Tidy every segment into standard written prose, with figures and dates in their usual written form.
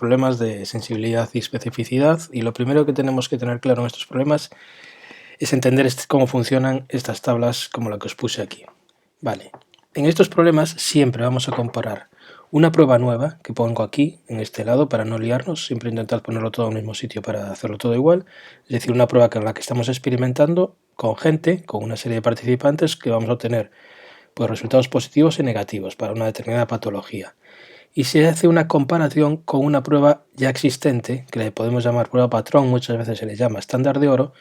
problemas de sensibilidad y especificidad, y lo primero que tenemos que tener claro en estos problemas es entender cómo funcionan estas tablas como la que os puse aquí. Vale, en estos problemas siempre vamos a comparar una prueba nueva que pongo aquí, en este lado, para no liarnos, siempre intentad ponerlo todo en el mismo sitio para hacerlo todo igual, es decir, una prueba con la que estamos experimentando con gente, con una serie de participantes que vamos a obtener pues, resultados positivos y negativos para una determinada patología. Y se hace una comparación con una prueba ya existente, que le podemos llamar prueba patrón, muchas veces se le llama estándar de oro,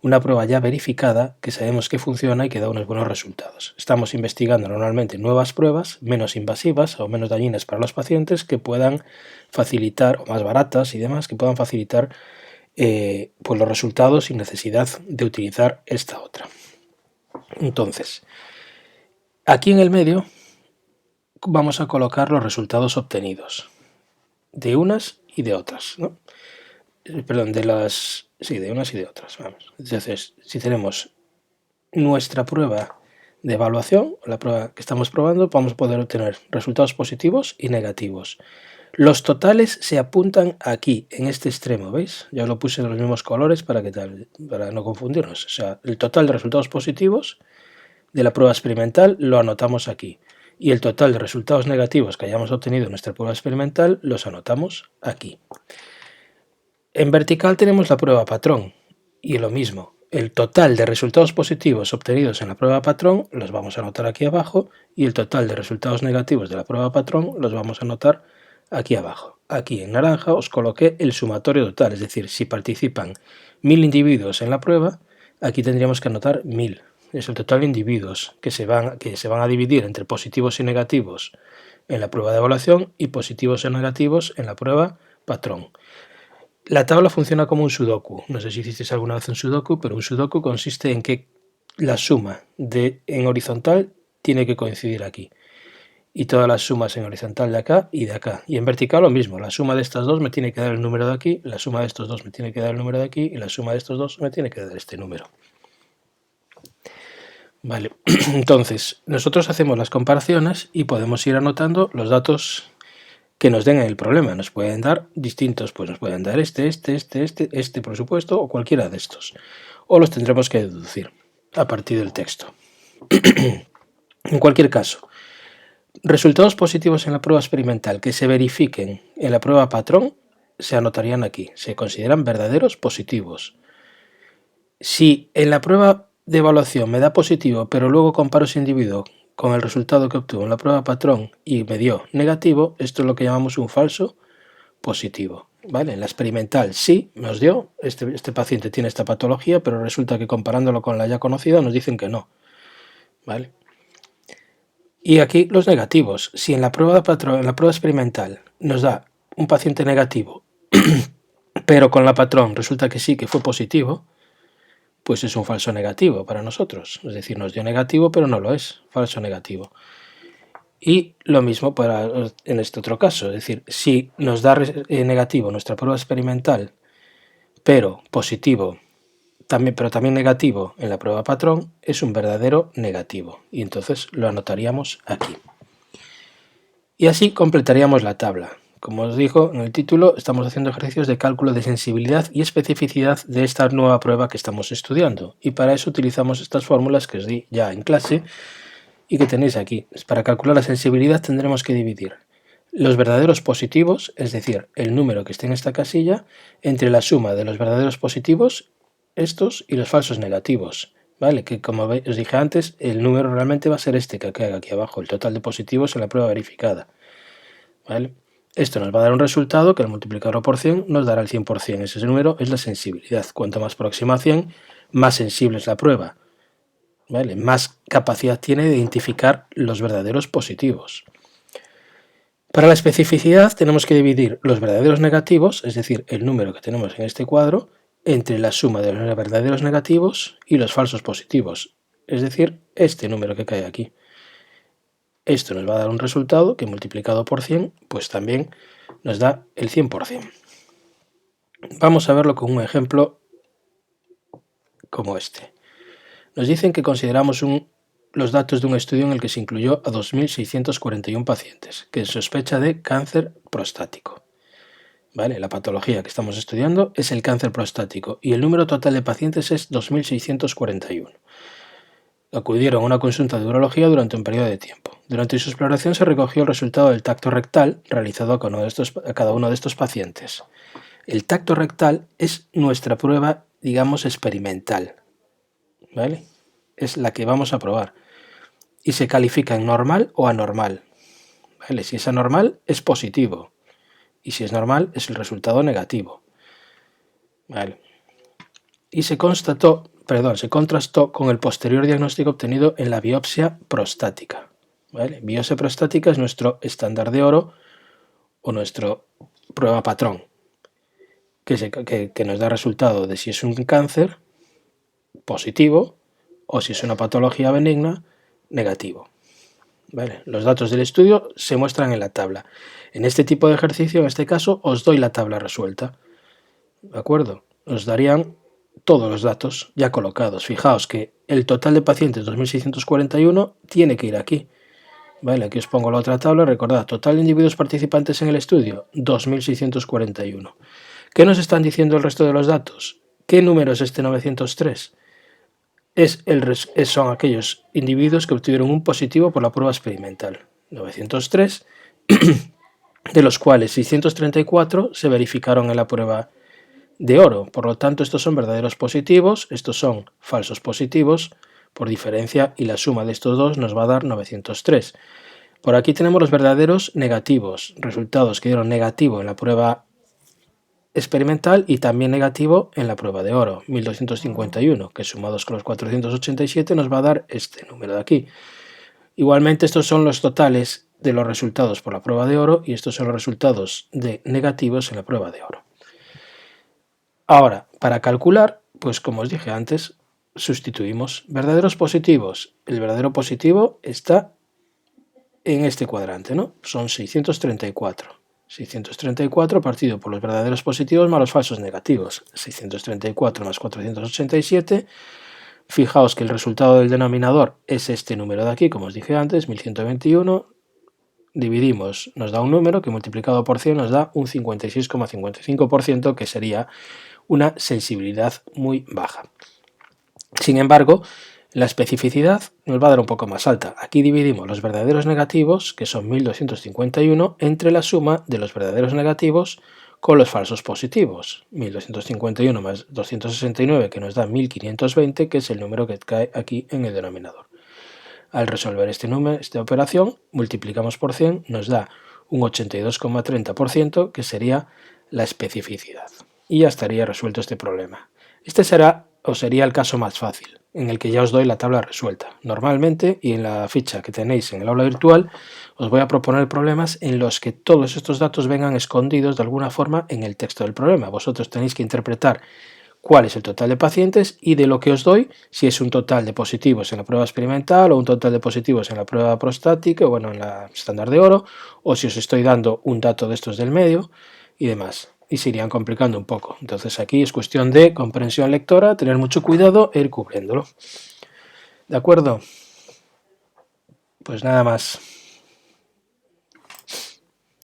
una prueba ya verificada que sabemos que funciona y que da unos buenos resultados. Estamos investigando normalmente nuevas pruebas menos invasivas o menos dañinas para los pacientes que puedan facilitar, o más baratas y demás, que puedan facilitar pues los resultados sin necesidad de utilizar esta otra. Entonces, aquí en el medio vamos a colocar los resultados obtenidos de unas y de otras, ¿no? Perdón, de unas y de otras, vamos. Entonces, si tenemos nuestra prueba de evaluación, la prueba que estamos probando, vamos a poder obtener resultados positivos y negativos. Los totales se apuntan aquí, en este extremo, ¿veis? Ya os lo puse en los mismos colores para no confundirnos. O sea, el total de resultados positivos de la prueba experimental lo anotamos aquí. Y el total de resultados negativos que hayamos obtenido en nuestra prueba experimental los anotamos aquí. En vertical tenemos la prueba patrón y lo mismo. El total de resultados positivos obtenidos en la prueba patrón los vamos a anotar aquí abajo y el total de resultados negativos de la prueba patrón los vamos a anotar aquí abajo. Aquí en naranja os coloqué el sumatorio total, es decir, si participan 1000 individuos en la prueba, aquí tendríamos que anotar 1000. Es el total de individuos que se van a dividir entre positivos y negativos en la prueba de evaluación y positivos y negativos en la prueba patrón. La tabla funciona como un sudoku. No sé si hicisteis alguna vez un sudoku, pero un sudoku consiste en que la suma en horizontal tiene que coincidir aquí. Y todas las sumas en horizontal de acá y de acá. Y en vertical lo mismo. La suma de estas dos me tiene que dar el número de aquí, la suma de estos dos me tiene que dar el número de aquí y la suma de estos dos me tiene que dar este número. Vale, entonces nosotros hacemos las comparaciones y podemos ir anotando los datos que nos den el problema. Nos pueden dar distintos, pues nos pueden dar este por supuesto, o cualquiera de estos. O los tendremos que deducir a partir del texto. En cualquier caso, resultados positivos en la prueba experimental que se verifiquen en la prueba patrón se anotarían aquí. Se consideran verdaderos positivos. Si en la prueba de evaluación me da positivo, pero luego comparo ese individuo con el resultado que obtuvo en la prueba patrón y me dio negativo, esto es lo que llamamos un falso positivo. ¿Vale? En la experimental sí nos dio, este paciente tiene esta patología, pero resulta que comparándolo con la ya conocida nos dicen que no. ¿Vale? Y aquí los negativos. Si en la prueba patrón, en la prueba experimental nos da un paciente negativo, pero con la patrón resulta que sí, que fue positivo, pues es un falso negativo para nosotros. Es decir, nos dio negativo, pero no lo es, falso negativo. Y lo mismo en este otro caso, es decir, si nos da negativo nuestra prueba experimental, pero positivo, pero también negativo en la prueba patrón, es un verdadero negativo. Y entonces lo anotaríamos aquí. Y así completaríamos la tabla. Como os digo en el título, estamos haciendo ejercicios de cálculo de sensibilidad y especificidad de esta nueva prueba que estamos estudiando. Y para eso utilizamos estas fórmulas que os di ya en clase y que tenéis aquí. Para calcular la sensibilidad tendremos que dividir los verdaderos positivos, es decir, el número que esté en esta casilla, entre la suma de los verdaderos positivos, estos, y los falsos negativos. ¿Vale? Que como os dije antes, el número realmente va a ser este que queda aquí abajo, el total de positivos en la prueba verificada. ¿Vale? Esto nos va a dar un resultado que al multiplicarlo por 100 nos dará el 100%. Ese número es la sensibilidad. Cuanto más próxima a 100, más sensible es la prueba. ¿Vale? Más capacidad tiene de identificar los verdaderos positivos. Para la especificidad tenemos que dividir los verdaderos negativos, es decir, el número que tenemos en este cuadro, entre la suma de los verdaderos negativos y los falsos positivos, es decir, este número que cae aquí. Esto nos va a dar un resultado que multiplicado por 100, pues también nos da el 100%. Vamos a verlo con un ejemplo como este. Nos dicen que consideramos los datos de un estudio en el que se incluyó a 2.641 pacientes que sospecha de cáncer prostático. ¿vale? La patología que estamos estudiando es el cáncer prostático y el número total de pacientes es 2.641. Acudieron a una consulta de urología durante un periodo de tiempo. Durante su exploración se recogió el resultado del tacto rectal realizado a cada uno de estos pacientes. El tacto rectal es nuestra prueba, digamos, experimental, ¿vale? Es la que vamos a probar y se califica en normal o anormal, ¿vale? Si es anormal es positivo y si es normal es el resultado negativo, ¿vale? Y se contrastó con el posterior diagnóstico obtenido en la biopsia prostática, ¿vale? Biopsia prostática es nuestro estándar de oro o nuestra prueba patrón, que nos da resultado de si es un cáncer positivo o si es una patología benigna negativo. ¿Vale? Los datos del estudio se muestran en la tabla. En este tipo de ejercicio, en este caso, os doy la tabla resuelta. ¿De acuerdo? Os darían todos los datos ya colocados. Fijaos que el total de pacientes 2.641 tiene que ir aquí. Vale, aquí os pongo la otra tabla. Recordad, total de individuos participantes en el estudio, 2.641. ¿Qué nos están diciendo el resto de los datos? ¿Qué número es este 903? Son aquellos individuos que obtuvieron un positivo por la prueba experimental. 903, de los cuales 634 se verificaron en la prueba de oro. Por lo tanto, estos son verdaderos positivos, estos son falsos positivos por diferencia y la suma de estos dos nos va a dar 903. Por aquí tenemos los verdaderos negativos, resultados que dieron negativo en la prueba experimental y también negativo en la prueba de oro, 1251, que sumados con los 487 nos va a dar este número de aquí. Igualmente estos son los totales de los resultados por la prueba de oro y estos son los resultados de negativos en la prueba de oro. Ahora, para calcular, pues como os dije antes, sustituimos verdaderos positivos. El verdadero positivo está en este cuadrante, ¿no? Son 634. 634 partido por los verdaderos positivos más los falsos negativos. 634 más 487. Fijaos que el resultado del denominador es este número de aquí, como os dije antes, 1121. Dividimos, nos da un número que multiplicado por 100 nos da un 56,55%, que sería una sensibilidad muy baja. Sin embargo, la especificidad nos va a dar un poco más alta. Aquí dividimos los verdaderos negativos, que son 1251, entre la suma de los verdaderos negativos con los falsos positivos. 1251 más 269, que nos da 1520, que es el número que cae aquí en el denominador. Al resolver esta operación, multiplicamos por 100, nos da un 82,30%, que sería la especificidad. Y ya estaría resuelto este problema. Este sería el caso más fácil, en el que ya os doy la tabla resuelta. Normalmente, y en la ficha que tenéis en el aula virtual, os voy a proponer problemas en los que todos estos datos vengan escondidos de alguna forma en el texto del problema. Vosotros tenéis que interpretar cuál es el total de pacientes y de lo que os doy, si es un total de positivos en la prueba experimental o un total de positivos en la prueba prostática, bueno, en la estándar de oro, o si os estoy dando un dato de estos del medio y demás. Y se irían complicando un poco. Entonces aquí es cuestión de comprensión lectora, tener mucho cuidado e ir cubriéndolo. ¿De acuerdo? Pues nada más.